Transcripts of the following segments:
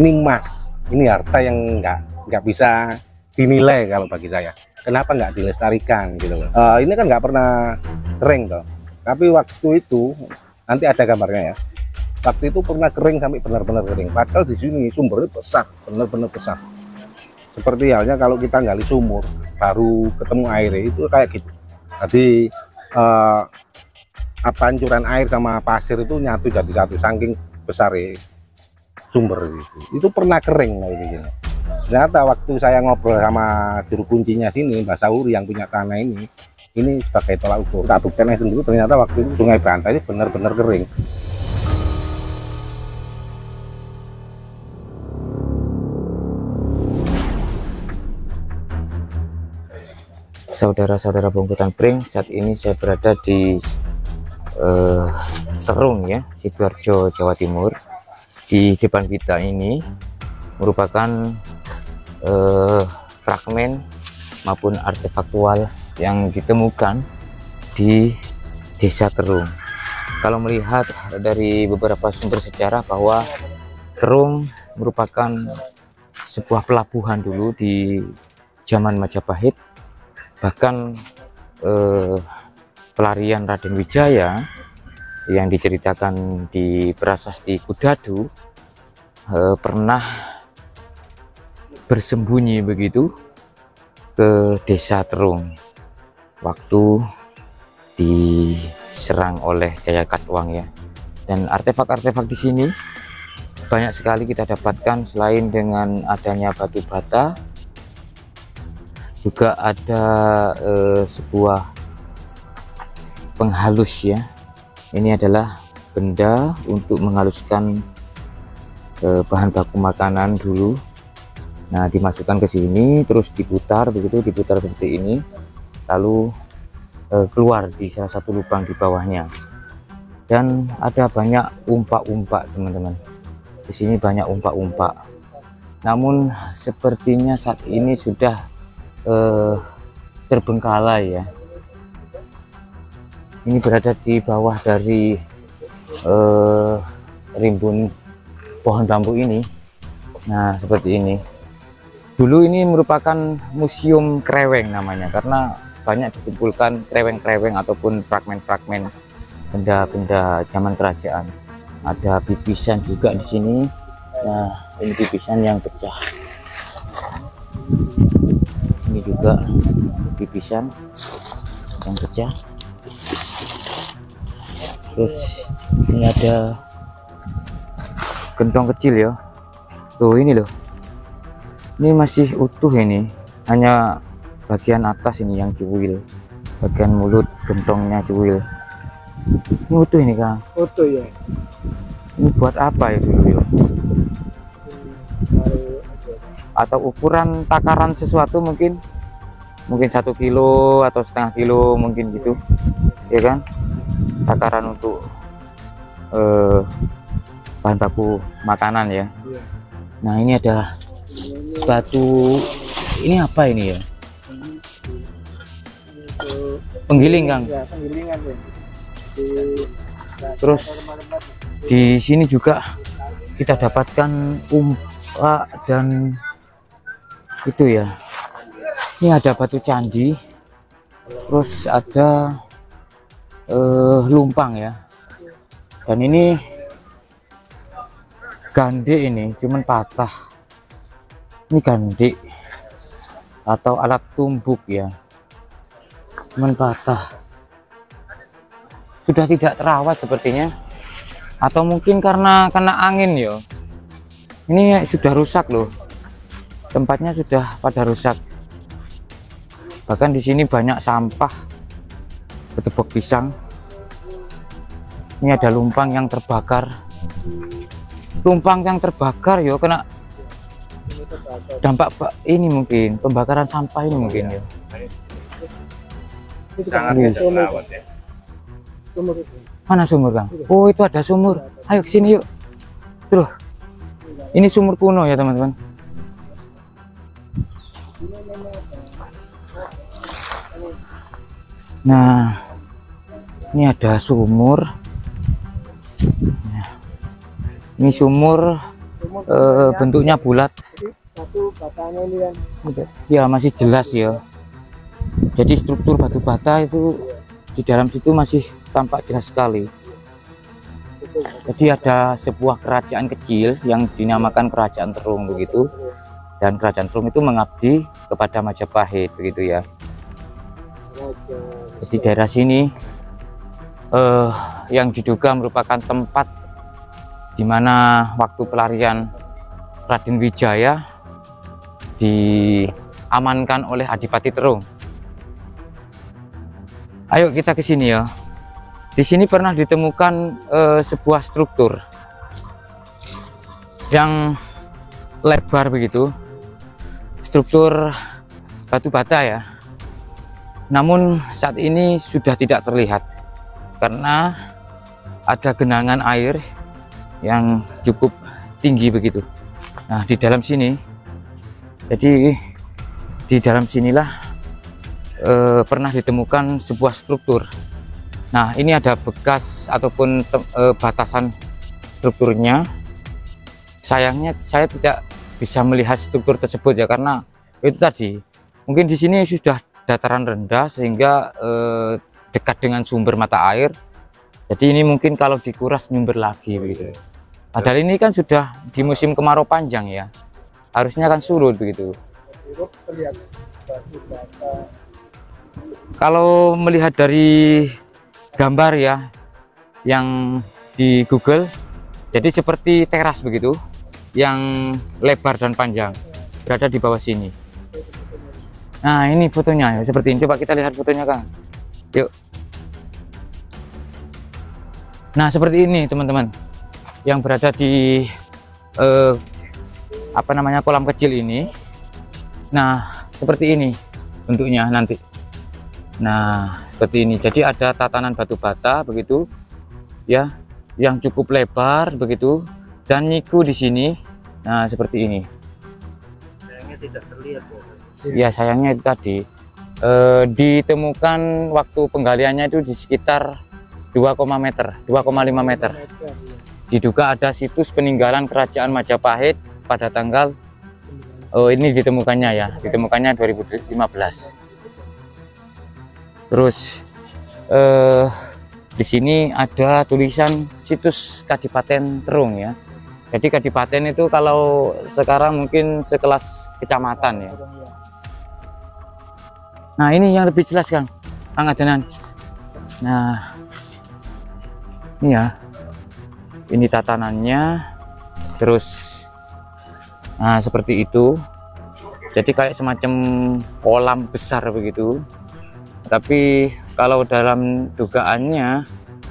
Ini emas, ini harta yang nggak bisa dinilai kalau bagi saya. Kenapa nggak dilestarikan gitu loh? Ini kan nggak pernah kering toh. Tapi waktu itu nanti ada gambarnya ya. Waktu itu pernah kering sampai benar-benar kering. Padahal di sini sumbernya besar, benar-benar besar. Seperti halnya kalau kita gali sumur baru ketemu air itu kayak gitu. Jadi pancuran air sama pasir itu nyatu jadi satu, saking besar sumber itu pernah kering kayak gini. Ternyata waktu saya ngobrol sama juru kuncinya sini, Mbak Sauri yang punya tanah ini sebagai tolak ukur. Tak buktikan sendiri, ternyata waktu itu Sungai Bantai ini benar-benar kering. Saudara-saudara Bongkotan Pring, saat ini saya berada di Terung ya, Sidoarjo, Jawa Timur. Di depan kita ini merupakan fragmen maupun artefaktual yang ditemukan di Desa Terung. Kalau melihat dari beberapa sumber sejarah bahwa Terung merupakan sebuah pelabuhan dulu di zaman Majapahit. Bahkan pelarian Raden Wijaya yang diceritakan di Prasasti Kudadu pernah bersembunyi begitu ke Desa Terung waktu diserang oleh Jayakatwang ya. Dan artefak-artefak di sini banyak sekali kita dapatkan. Selain dengan adanya batu bata, juga ada sebuah penghalus ya. Ini adalah benda untuk menghaluskan bahan baku makanan dulu. Nah, dimasukkan ke sini terus diputar begitu, diputar seperti ini, lalu keluar di salah satu lubang di bawahnya. Dan ada banyak umpak-umpak teman-teman. Di sini banyak umpak-umpak. Namun sepertinya saat ini sudah terbengkalai ya. Ini berada di bawah dari rimbun pohon bambu ini. Nah, seperti ini. Dulu ini merupakan museum kreweng namanya, karena banyak dikumpulkan kreweng-kreweng ataupun fragmen-fragmen benda-benda zaman kerajaan. Ada pipisan juga di sini. Nah, ini pipisan yang pecah. Ini juga pipisan yang pecah. Terus ini ada gentong kecil ya. Tuh ini loh. Ini masih utuh ini. Hanya bagian atas ini yang cuwil. Bagian mulut gentongnya cuwil. Ini utuh ini Kang. Utuh ya. Ini buat apa ya dulu ya? Atau ukuran takaran sesuatu mungkin 1 kilo atau setengah kilo mungkin gitu ya kan, takaran untuk bahan baku makanan ya. Nah, ini ada batu, ini apa ini ya? Penggiling Kang Ya, penggilingan ya. Terus di sini juga kita dapatkan umpak dan itu ya. Ini ada batu candi, terus ada lumpang ya. Dan ini gandek, ini cuman patah. Ini gandek atau alat tumbuk ya, cuman patah, sudah tidak terawat sepertinya, atau mungkin karena kena angin ya. Ini sudah rusak loh, tempatnya sudah pada rusak. Bahkan di sini banyak sampah, ketepok pisang. Ini ada lumpang yang terbakar. Lumpang yang terbakar ya, kena dampak ini mungkin pembakaran sampah ini mungkin ya. Mana sumur Kang? Oh, itu ada sumur. Ayo ke sini yuk. Terus ini sumur kuno ya teman-teman. Nah, ini ada sumur. Ini sumur bentuknya bulat. Ya masih jelas ya. Jadi struktur batu bata itu di dalam situ masih tampak jelas sekali. Jadi ada sebuah kerajaan kecil yang dinamakan Kerajaan Terung begitu, dan Kerajaan Terung itu mengabdi kepada Majapahit begitu ya. Jadi daerah sini yang diduga merupakan tempat di mana waktu pelarian Raden Wijaya diamankan oleh Adipati Terung. Ayo kita ke sini ya. Di sini pernah ditemukan sebuah struktur yang lebar begitu, struktur batu bata ya. Namun saat ini sudah tidak terlihat karena ada genangan air yang cukup tinggi begitu. Nah di dalam sini, jadi di dalam sinilah pernah ditemukan sebuah struktur. Nah ini ada bekas ataupun batasan strukturnya. Sayangnya saya tidak bisa melihat struktur tersebut ya, karena itu tadi mungkin di sini sudah dataran rendah sehingga dekat dengan sumber mata air. Jadi ini mungkin kalau dikuras nyumber lagi begitu. Padahal ini kan sudah di musim kemarau panjang ya, harusnya kan surut begitu. Kalau melihat dari gambar ya yang di Google, jadi seperti teras begitu yang lebar dan panjang berada di bawah sini. Nah ini fotonya ya, seperti ini. Coba kita lihat fotonya Kang, yuk. Nah seperti ini teman-teman yang berada di apa namanya kolam kecil ini. Nah seperti ini bentuknya nanti. Nah seperti ini, jadi ada tatanan batu bata begitu ya, yang cukup lebar begitu dan nyiku di sini. Nah seperti ini. Sayangnya tidak terlihat ya, sayangnya itu tadi ditemukan waktu penggaliannya itu di sekitar 2,5 meter. Diduga ada situs peninggalan kerajaan Majapahit pada tanggal ini ditemukannya ya, ditemukannya 2015. Terus di sini ada tulisan situs Kadipaten Terung ya. Jadi kadipaten itu kalau sekarang mungkin sekelas kecamatan ya. Nah ini yang lebih jelas Kang Adenan. Nah ini ya, ini tatanannya. Terus nah seperti itu, jadi kayak semacam kolam besar begitu. Tapi kalau dalam dugaannya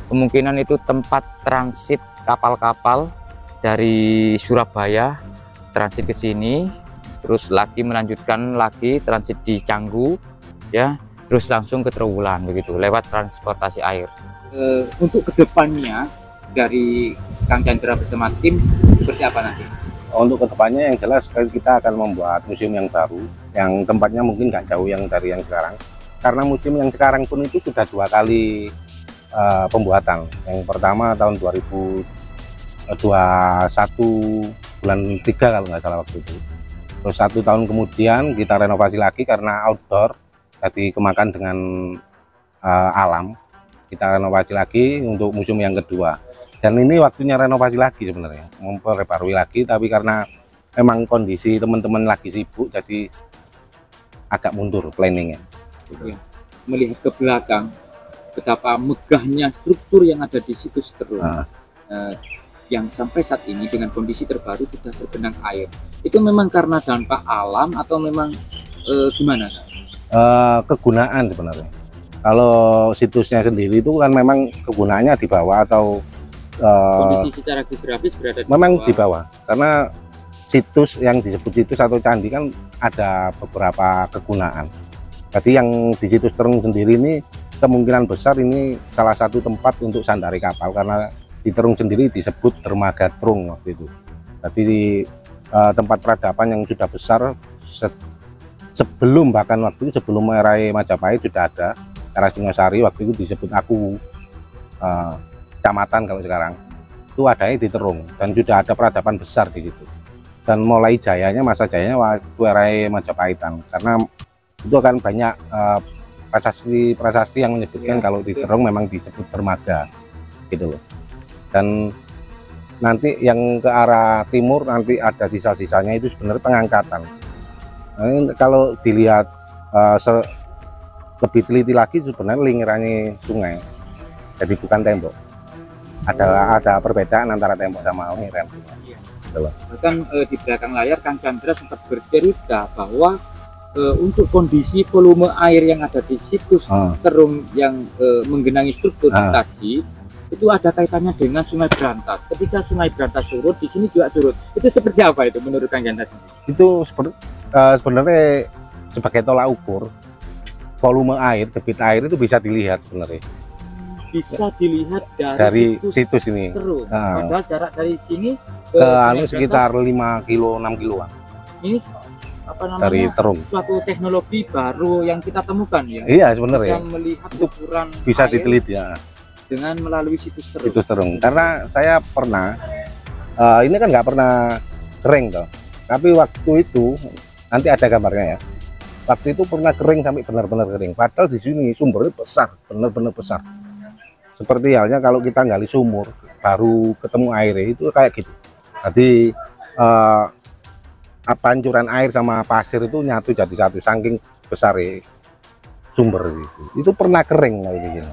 kemungkinan itu tempat transit kapal-kapal dari Surabaya transit ke sini, terus lagi melanjutkan lagi transit di Canggu ya, terus langsung ke Trowulan begitu lewat transportasi air. Untuk kedepannya dari Kang Chandra bersama tim seperti apa nanti? Untuk kedepannya yang jelas kita akan membuat museum yang baru, yang tempatnya mungkin nggak jauh yang dari yang sekarang. Karena museum yang sekarang pun itu sudah 2 kali pembuatan. Yang pertama tahun 2021 bulan 3 kalau nggak salah waktu itu. Terus 1 tahun kemudian kita renovasi lagi karena outdoor, jadi kemakan dengan alam. Kita renovasi lagi untuk museum yang kedua. Dan ini waktunya renovasi lagi sebenarnya, memperbarui lagi, tapi karena memang kondisi teman-teman lagi sibuk, jadi agak mundur planningnya. Ya, melihat ke belakang betapa megahnya struktur yang ada di situs Terung yang sampai saat ini dengan kondisi terbaru sudah tergenang air, itu memang karena dampak alam atau memang gimana? Kegunaan sebenarnya. Kalau situsnya sendiri itu kan memang kegunaannya di bawah atau kondisi secara geografis berada di bawah, karena situs yang disebut situs atau candi kan ada beberapa kegunaan. Jadi yang di situs Terung sendiri ini kemungkinan besar ini salah satu tempat untuk sandari kapal, karena di Terung sendiri disebut dermaga Terung waktu itu. Jadi tempat peradaban yang sudah besar sebelum, bahkan waktu itu sebelum era Majapahit sudah ada. Era Singosari waktu itu disebut Aku, kecamatan kalau sekarang. itu adanya di Terung dan sudah ada peradaban besar di situ. Dan mulai jayanya, masa jayanya waktu era Majapahitan, karena itu kan banyak prasasti yang menyebutkan kalau di Terung memang disebut dermaga gitu loh. Dan nanti yang ke arah timur nanti ada sisa-sisanya itu sebenarnya pengangkatan. Nah, ini kalau dilihat lebih teliti lagi sebenarnya lingirannya sungai, jadi bukan tembok. Ada perbedaan antara tembok sama lingiran sungai. Bahkan di belakang layar Kang Chandra sempat bercerita bahwa untuk kondisi volume air yang ada di situs Terung yang menggenangi struktur vegetasi itu ada kaitannya dengan Sungai Brantas. Ketika Sungai Brantas surut, di sini juga surut. Itu seperti apa itu menurut Kang Chandra? Itu sebenarnya sebagai tolak ukur volume air, debit air itu bisa dilihat sebenarnya. Bisa dilihat dari situs ini. Terung. Padahal jarak dari sini ke sekitar 5 kilo 6 kiloan. Ini apa namanya? Dari Terung. Suatu teknologi baru yang kita temukan ya. Iya sebenarnya. Bisa melihat ukuran bisa diteliti ya. Dengan melalui situs Terung. Situs Terung. Karena saya pernah ini kan nggak pernah kering toh. Tapi waktu itu nanti ada gambarnya ya. Waktu itu pernah kering sampai benar-benar kering. Padahal di sini sumbernya besar, benar-benar besar. Seperti halnya kalau kita gali sumur baru ketemu airnya itu kayak gitu. Jadi pancuran air sama pasir itu nyatu jadi satu, saking besar sumber itu pernah kering kayak gitu.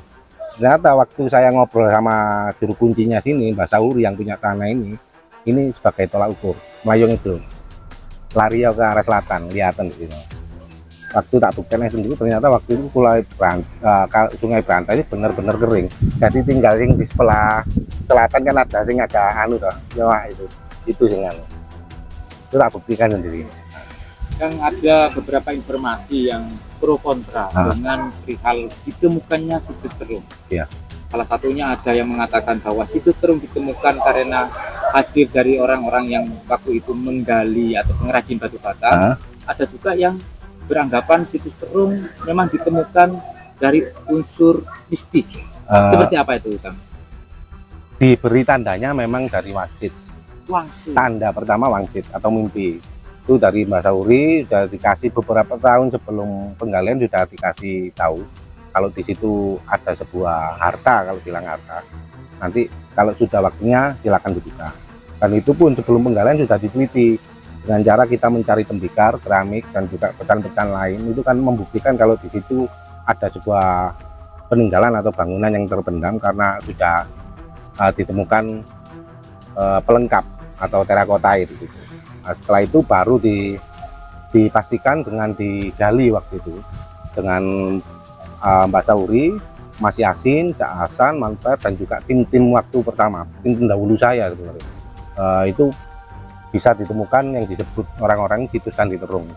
Ternyata waktu saya ngobrol sama juru kuncinya sini, Mbak Sauri yang punya tanah ini sebagai tolak ukur Melayung itu lari ke arah selatan, kelihatan gitu. Waktu tak buktikan sendiri ternyata waktu itu Sungai Brantas ini benar-benar kering. Jadi tinggal yang di sebelah selatan kan ada sing agak anu toh, nyawa itu sing anu. Itu tak buktikan sendiri. Yang ada beberapa informasi yang pro kontra dengan perihal ditemukannya situs Terung. Iya. Salah satunya ada yang mengatakan bahwa situs Terung ditemukan karena hasil dari orang-orang yang waktu itu menggali atau pengrajin batu bata. Ada juga yang beranggapan situs Terung memang ditemukan dari unsur mistis. Seperti apa itu, Kang? Diberi tandanya memang dari wangsit. Tanda pertama wangsit atau mimpi. Itu dari Mbak Sauri sudah dikasih beberapa tahun sebelum penggalian, sudah dikasih tahu kalau di situ ada sebuah harta. Kalau bilang harta, nanti kalau sudah waktunya silakan dibuka. Dan itu pun sebelum penggalian sudah diteliti dengan cara kita mencari tembikar, keramik, dan juga pecahan-pecahan lain. Itu kan membuktikan kalau di situ ada sebuah peninggalan atau bangunan yang terpendam karena sudah ditemukan pelengkap atau terakota itu. Nah, setelah itu baru dipastikan dengan digali waktu itu dengan Mbak Sauri, Mas Yasin, Cak Hasan, Manfaat, dan juga tim-tim waktu pertama, tim pendahulu saya sebenarnya. Itu bisa ditemukan yang disebut orang-orang situs Candi Terung.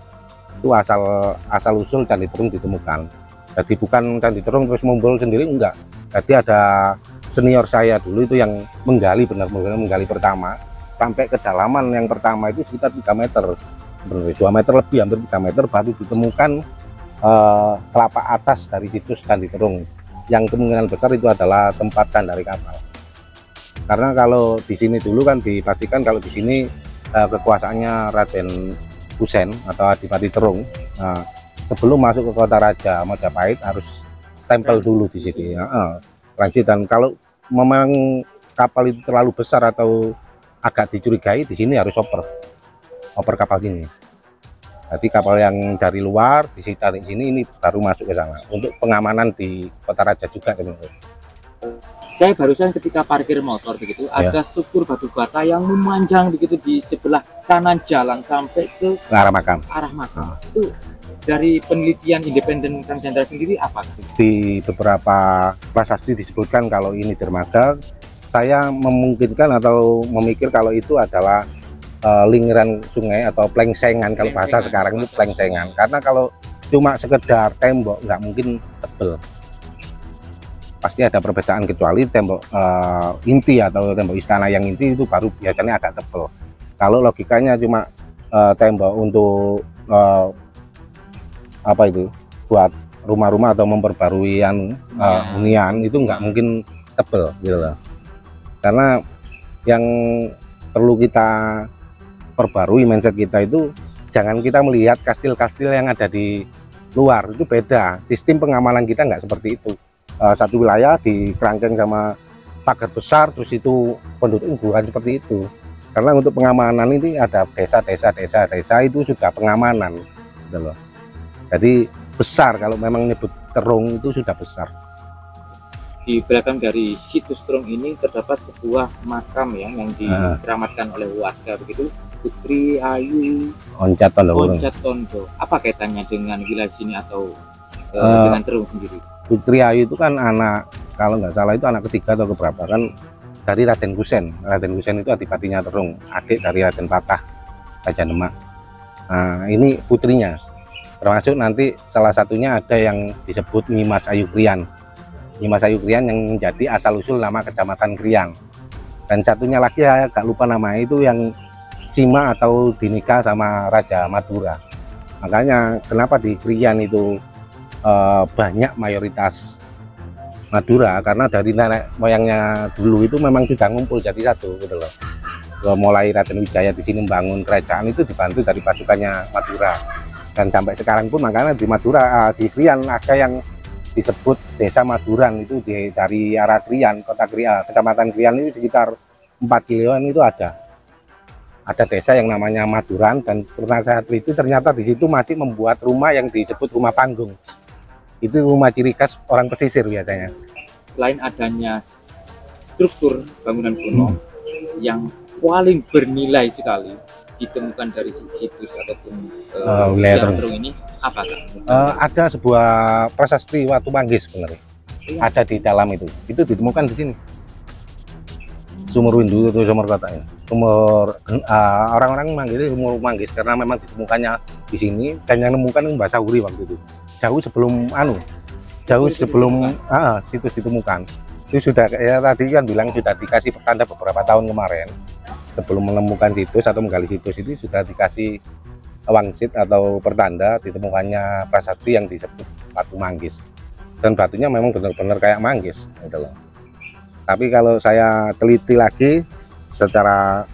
Itu asal usul Candi Terung ditemukan. Jadi bukan Candi Terung terus mumbul sendiri, enggak. Jadi ada senior saya dulu itu yang menggali, benar-benar menggali pertama sampai kedalaman yang pertama itu sekitar 3 meter, benar 2 meter lebih, hampir 3 meter baru ditemukan telapak atas dari situs Candi Terung. Yang kemungkinan besar itu adalah tempat dari kapal. Karena kalau di sini dulu kan dipastikan kalau di sini kekuasaannya Raden Husein atau Adipati Terung. Nah, sebelum masuk ke kota Raja Majapahit harus tempel dulu di sini. Transit, dan kalau memang kapal itu terlalu besar atau agak dicurigai, di sini harus oper kapal ini. Jadi kapal yang dari luar disita di sini, ini baru masuk ke sana untuk pengamanan di kota Raja juga. Saya barusan ketika parkir motor begitu, ada struktur batu bata yang memanjang begitu di sebelah kanan jalan sampai ke arah makam. Itu dari penelitian independen Kang Chandra sendiri apa? Di beberapa prasasti disebutkan kalau ini dermaga. Saya memungkinkan atau memikir kalau itu adalah lingiran sungai atau plengsengan, kalau bahasa sekarang itu plengsengan. Karena kalau cuma sekedar tembok nggak mungkin tebel. Pasti ada perbedaan, kecuali tembok inti atau tembok istana yang inti itu baru biasanya agak tebal. Kalau logikanya cuma tembok untuk apa itu buat rumah-rumah atau memperbarui hunian itu nggak mungkin tebal gitu loh. Karena Yang perlu kita perbarui mindset kita itu, jangan kita melihat kastil-kastil yang ada di luar, itu beda. Sistem pengamanan kita nggak seperti itu. Satu wilayah di kerangkeng sama pagar besar, terus itu penduduk bukan seperti itu. Karena untuk pengamanan ini ada desa itu sudah pengamanan, gitu loh. Jadi besar, kalau memang nyebut Terong itu sudah besar. Di belakang dari situs Terong ini terdapat sebuah makam yang dikeramatkan oleh warga begitu, Putri Ayu Oncat Tondo. Apa kaitannya dengan wilayah sini atau dengan Terong sendiri? Putri Ayu itu kan anak, kalau nggak salah itu anak ketiga atau keberapa kan dari Raden Kusen. Raden Kusen itu adipatinya Terong, adik dari Raden Patah Raja Demak. Nah, ini putrinya. Termasuk nanti salah satunya ada yang disebut Nyimas Ayu Krian. Nyimas Ayu Krian yang menjadi asal usul nama Kecamatan Krian. Dan satunya lagi ya agak lupa namanya, itu yang Sima atau dinikah sama Raja Madura. Makanya kenapa di Krian itu banyak mayoritas Madura, karena dari nenek moyangnya dulu itu memang sudah ngumpul jadi satu gitu loh. Mulai Raden Wijaya di sini membangun kerajaan itu dibantu dari pasukannya Madura. Dan sampai sekarang pun makanya di Madura, di Krian ada yang disebut Desa Maduran, itu dari arah Krian, kota Krian, Kecamatan Krian itu sekitar 4 kiloan itu ada desa yang namanya Maduran. Dan pernah saya teliti ternyata di situ masih membuat rumah yang disebut rumah panggung. Itu rumah ciri khas orang pesisir biasanya. Selain adanya struktur bangunan kuno yang paling bernilai sekali ditemukan dari situs ataupun wilayah Terong ini, apa kan? Ada sebuah prasasti Watu Manggis sebenarnya. Ada di dalam itu ditemukan di sini. Sumur Windu itu sumur kotanya. Sumur orang-orang manggilnya sumur Manggis karena memang ditemukannya di sini, dan yang menemukan bahasa Huri waktu itu. Jauh sebelum situs ditemukan. Itu sudah ya tadi kan bilang sudah dikasih pertanda beberapa tahun kemarin. Sebelum menemukan situs atau menggali situs itu sudah dikasih wangsit atau pertanda ditemukannya prasasti yang disebut Watu Manggis. Dan batunya memang benar-benar kayak manggis gitu loh. Tapi kalau saya teliti lagi secara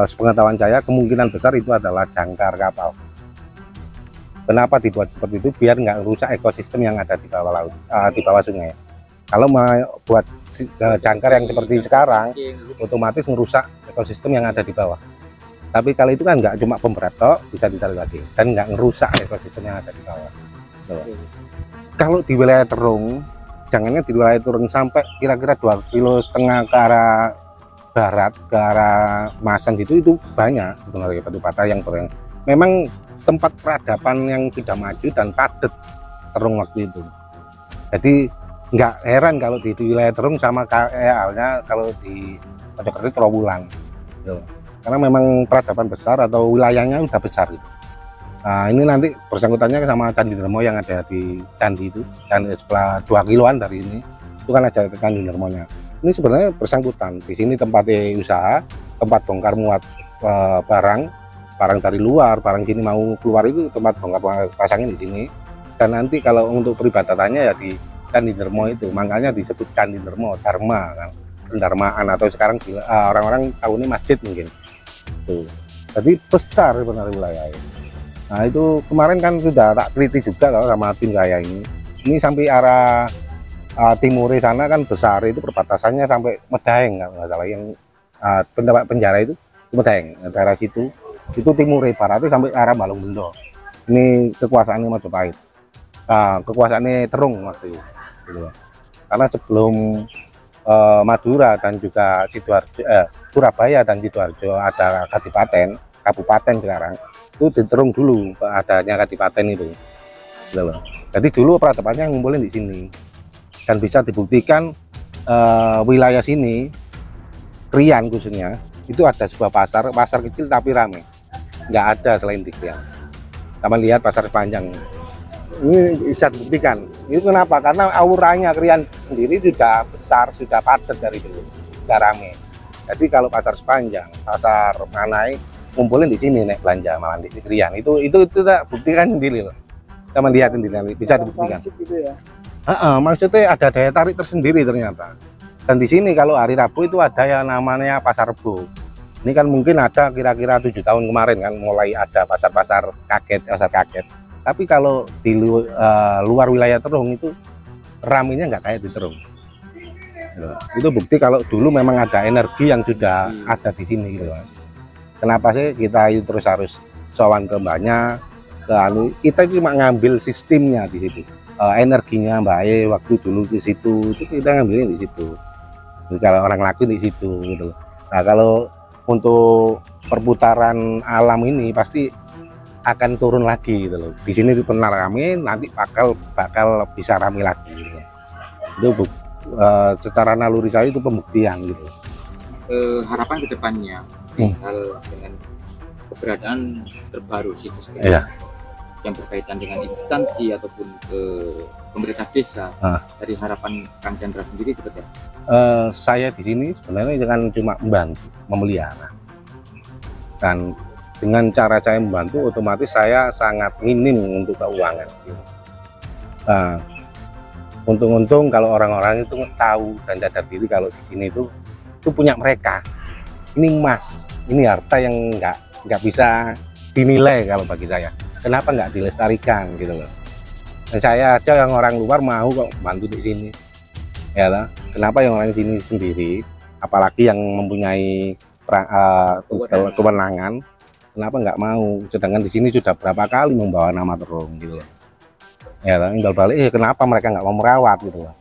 sepengetahuan saya, kemungkinan besar itu adalah jangkar kapal. Kenapa dibuat seperti itu? Biar nggak rusak ekosistem yang ada di bawah laut, di bawah sungai. Kalau mau buat jangkar yang seperti sekarang, otomatis merusak ekosistem yang ada di bawah. Tapi kalau itu kan nggak cuma pemberat toh, bisa ditarik lagi, dan nggak merusak ekosistem yang ada di bawah. Kalau di wilayah Terong, jangannya di wilayah Terong sampai kira-kira 2,5 kilo ke arah barat, ke arah Masan itu banyak sebenarnya batu bata yang memang tempat peradaban yang sudah maju dan padat Terong waktu itu. Jadi nggak heran kalau di wilayah Terong sama kayak halnya kalau di Mojokerto Trowulan gitu. Karena memang peradaban besar atau wilayahnya udah besar gitu. Nah, ini nanti bersangkutannya sama Candi Dermo yang ada di candi itu, dan sebelah 2 kiloan dari ini itu kan ada Candi Dermonya. Ini sebenarnya bersangkutan. Di sini tempatnya usaha, tempat bongkar muat barang dari luar, barang sini mau keluar itu tempat bongkar pasangin di sini. Dan nanti kalau untuk peribadatannya ya di Candi Dermo itu, makanya disebut Candi Dermo, Dharma kan, pendarmaan, atau sekarang orang-orang tahu ini masjid mungkin. Tuh. Jadi besar sebenarnya wilayah ini. Nah itu kemarin kan sudah tak teliti juga kalau sama tim saya ini. Ini sampai arah timur sana kan besar, itu perbatasannya sampai Medaeng kalau nggak salah, yang tempat penjara itu Medaeng, daerah situ. Itu timur baratnya sampai arah Balongbendo. Ini kekuasaannya Majapahit. Kekuasaannya Terong waktu itu. Gitu. Karena sebelum Madura dan juga Surabaya dan Sidoarjo ada kabupaten sekarang. Itu di Terong dulu adanya kadipaten itu. Jadi dulu peradabannya ngumpulin di sini, dan bisa dibuktikan wilayah sini Krian khususnya itu ada sebuah pasar kecil tapi ramai, nggak ada selain di Krian. Kita lihat pasar Sepanjang ini bisa dibuktikan. Itu kenapa? Karena auranya Krian sendiri sudah besar, sudah padat dari dulu, sudah ramai. Jadi kalau pasar Sepanjang, pasar Manai ngumpulin di sini naik belanja malah di Krian, itu tak buktikan sendiri loh. Kita melihat sendiri, bisa dibuktikan. Gitu ya? Maksudnya ada daya tarik tersendiri ternyata. Dan di sini kalau hari Rabu itu ada yang namanya Pasar Rebo. Ini kan mungkin ada kira-kira 7 tahun kemarin kan mulai ada pasar-pasar kaget, pasar kaget. Tapi kalau di luar wilayah Terong itu ramenya nggak kayak di Terong. Itu bukti kalau dulu memang ada energi yang sudah ada di sini gitu. Kenapa sih kita itu terus harus sowan ke mbaknya, ke anu, kita cuma ngambil sistemnya di situ. Energinya baik waktu dulu di situ itu kita ngambilnya di situ. Jadi, kalau orang lakuin di situ gitu. Nah, kalau untuk perputaran alam ini pasti akan turun lagi gitu loh. Di sini pernah rame, nanti bakal bisa rame lagi gitu. Itu secara naluri saya itu pembuktian gitu. Harapan kedepannya hal dengan keberadaan terbaru situs Iya. yang berkaitan dengan instansi ataupun pemerintah desa, dari harapan Kang Chandra sendiri seperti apa? Saya di sini sebenarnya jangan cuma membantu memelihara, dan dengan cara saya membantu otomatis saya sangat minim untuk keuangan. Nah, untung-untung kalau orang-orang itu tahu dan sadar diri kalau di sini itu punya mereka. Ini emas, ini harta yang nggak bisa dinilai kalau bagi saya. Kenapa nggak dilestarikan gitu loh? Dan saya aja yang orang luar mau kok bantu di sini, ya lah. Kenapa yang orang sini sendiri, apalagi yang mempunyai kewenangan, kenapa nggak mau? Sedangkan di sini sudah berapa kali membawa nama Terong gitu loh. Ya lah, tinggal balik, kenapa mereka nggak mau merawat gitu loh?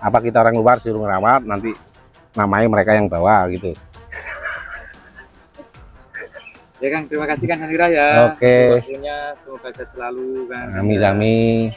Apa kita orang luar suruh merawat, nanti namanya mereka yang bawa gitu. Ya Kang, terima kasih Kang Chandra ya. Oke. Waktunya semoga sehat selalu Kang. Amin.